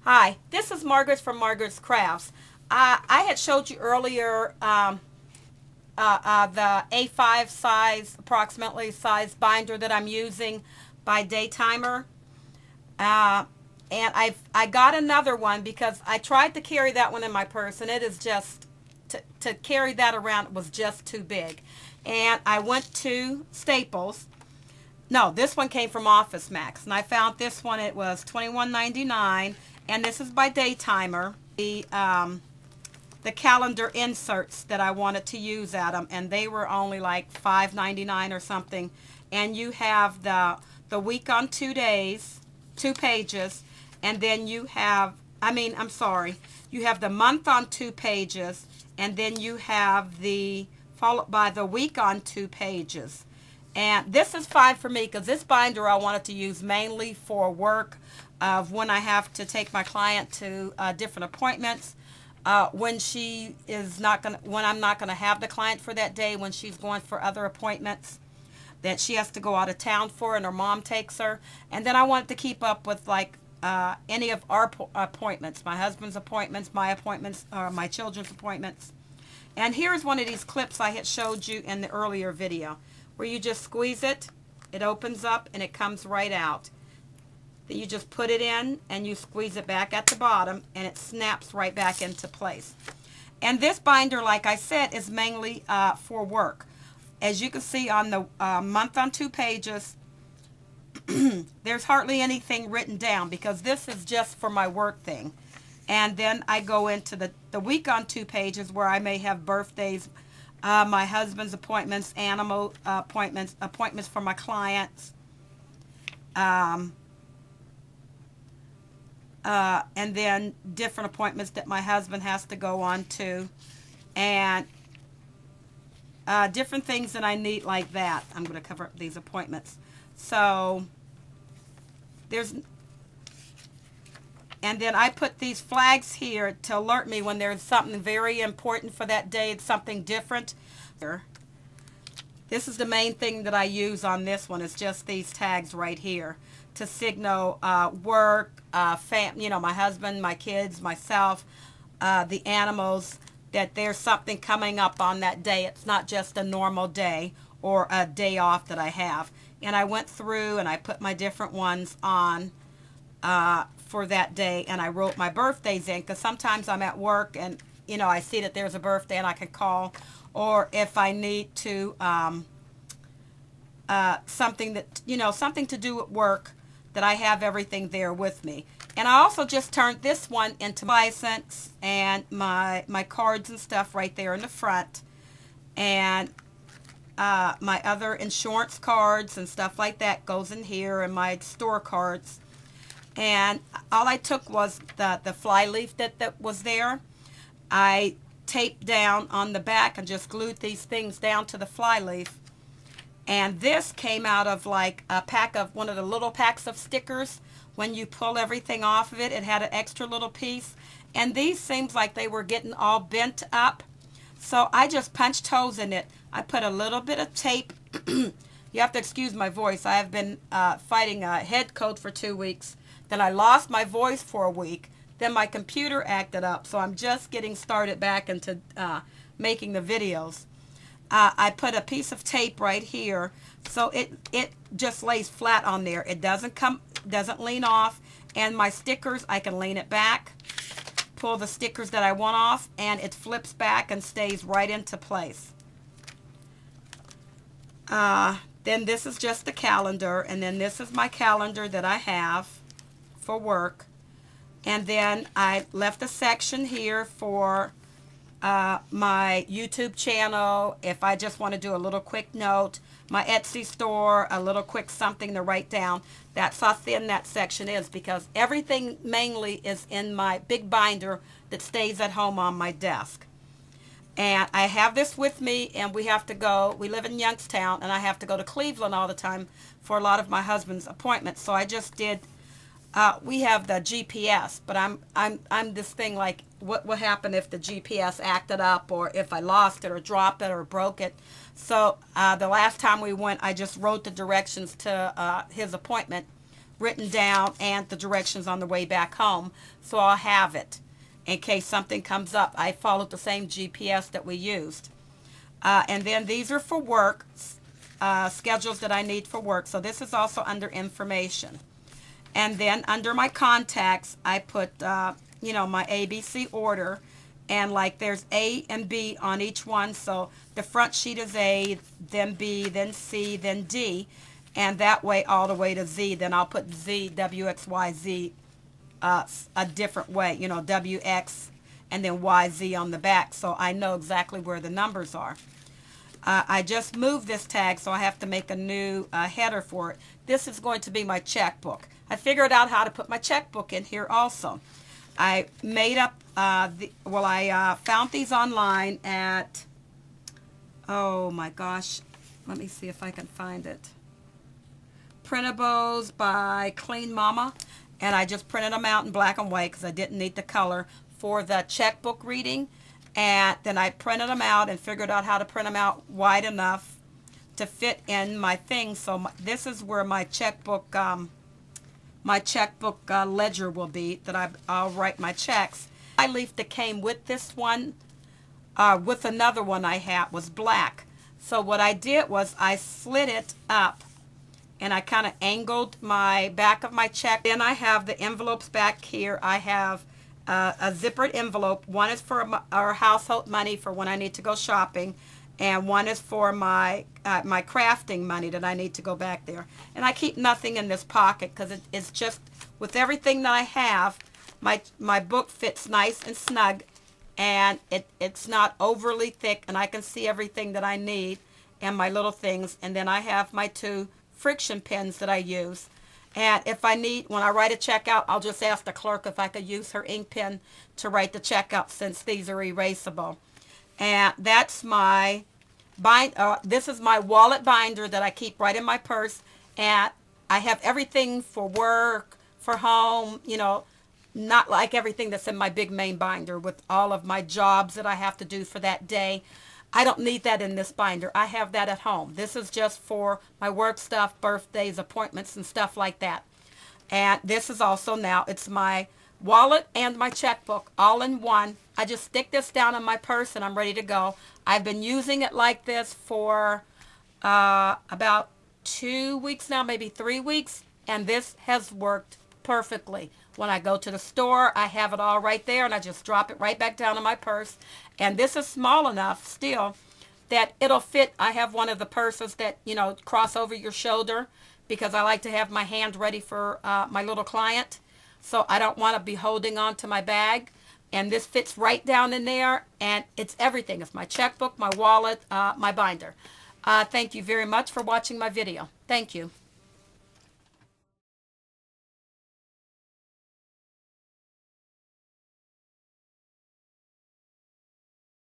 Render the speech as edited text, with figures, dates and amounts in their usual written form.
Hi, this is Margaret from Margaret's Crafts. I had showed you earlier the A5 size, approximately size binder that I'm using by Daytimer. And I got another one because I tried to carry that one in my purse, and it is just, to carry that around was just too big. And I went to Staples. No, this one came from Office Max, and I found this one. It was $21.99, and this is by Daytimer. The calendar inserts that I wanted to use at them, and they were only like $5.99 or something. And you have the week on 2 days, 2 pages, and then you have, you have the month on 2 pages, and then you have the followed by the week on 2 pages. And this is fine for me because this binder I wanted to use mainly for work of when I have to take my client to different appointments. When I'm not gonna have the client for that day, when she's going for other appointments that she has to go out of town for, and her mom takes her. And then I wanted to keep up with like any of our appointments, my husband's appointments, my appointments, my children's appointments. And here's one of these clips I had showed you in the earlier video, where you just squeeze it, it opens up, and it comes right out. Then you just put it in, and you squeeze it back at the bottom, and it snaps right back into place. And this binder, like I said, is mainly for work. As you can see on the month on 2 pages, there's hardly anything written down because this is just for my work thing. And then I go into the week on 2 pages where I may have birthdays, my husband's appointments, animal appointments, appointments for my clients, and then different appointments that my husband has to go on to, and different things that I need like that. I'm going to cover up these appointments. So and then I put these flags here to alert me when there's something very important for that day. It's something different. This is the main thing that I use on this one, is just these tags right here to signal work, my husband, my kids, myself, the animals, that there's something coming up on that day. It's not just a normal day or a day off that I have. And I went through and I put my different ones on for that day, and I wrote my birthdays in because sometimes I'm at work and I see that there's a birthday and I can call, or if I need to something to do at work, that I have everything there with me. And I also just turned this one into my license and my cards and stuff right there in the front, and my other insurance cards and stuff like that goes in here, and my store cards. And all I took was the fly leaf that was there. I taped down on the back and just glued these things down to the fly leaf. And this came out of like a pack of one of the little packs of stickers. When you pull everything off of it, it had an extra little piece. And these seems like they were getting all bent up. So I just punched holes in it. I put a little bit of tape. You have to excuse my voice. I have been fighting a head cold for 2 weeks. Then I lost my voice for a week. Then my computer acted up. So I'm just getting started back into making the videos. I put a piece of tape right here, so it just lays flat on there. It doesn't lean off. And my stickers, I can lean it back, pull the stickers that I want off, and it flips back and stays right into place. Then this is just the calendar, and then this is my calendar that I have for work. And then I left a section here for my YouTube channel, if I just want to do a little quick note, my Etsy store, a little quick something to write down. That's how thin that section is, because everything mainly is in my big binder that stays at home on my desk. And I have this with me, and we live in Youngstown, and I have to go to Cleveland all the time for a lot of my husband's appointments. So I just did, we have the GPS, but I'm this thing like, what would happen if the GPS acted up, or if I lost it or dropped it or broke it. So the last time we went, I just wrote the directions to his appointment written down and the directions on the way back home, so I'll have it in case something comes up. I followed the same GPS that we used. And then these are for work, schedules that I need for work. So this is also under information. And then under my contacts, I put, you know, my ABC order. And like there's A and B on each one. So the front sheet is A, then B, then C, then D. And that way all the way to Z. Then I'll put Z, W, X, Y, Z a different way. You know, W, X, and then Y, Z on the back. So I know exactly where the numbers are. I just moved this tag, so I have to make a new header for it. This is going to be my checkbook. I figured out how to put my checkbook in here also. I made up, I found these online at, oh my gosh, let me see if I can find it. Printables by Clean Mama, and I just printed them out in black and white because I didn't need the color for the checkbook reading. And then I printed them out and figured out how to print them out wide enough to fit in my thing. So this is where my checkbook ledger will be, that I'll write my checks. My leaf that came with this one, with another one I had, was black. So what I did was I slid it up and I kind of angled my back of my check. Then I have the envelopes back here. I have a zippered envelope. One is for our household money for when I need to go shopping, and one is for my my crafting money that I need to go back there. And I keep nothing in this pocket because it's just, with everything that I have, my book fits nice and snug, and it's not overly thick, and I can see everything that I need and my little things. And then I have my 2 friction pens that I use. And if I need, when I write a check out, I'll just ask the clerk if I could use her ink pen to write the check out, since these are erasable. And that's my this is my wallet binder that I keep right in my purse. And I have everything for work, for home, you know, not like everything that's in my big main binder with all of my jobs that I have to do for that day. I don't need that in this binder. I have that at home. This is just for my work stuff, birthdays, appointments, and stuff like that. And this is also now, it's my wallet and my checkbook all in one. I just stick this down in my purse and I'm ready to go. I've been using it like this for about 2 weeks now, maybe 3 weeks, and this has worked perfectly. When I go to the store, I have it all right there, and I just drop it right back down in my purse. And this is small enough still that it'll fit. I have one of the purses that, you know, cross over your shoulder, because I like to have my hand ready for my little client. So I don't want to be holding on to my bag. And this fits right down in there, and it's everything. It's my checkbook, my wallet, my binder. Thank you very much for watching my video. Thank you.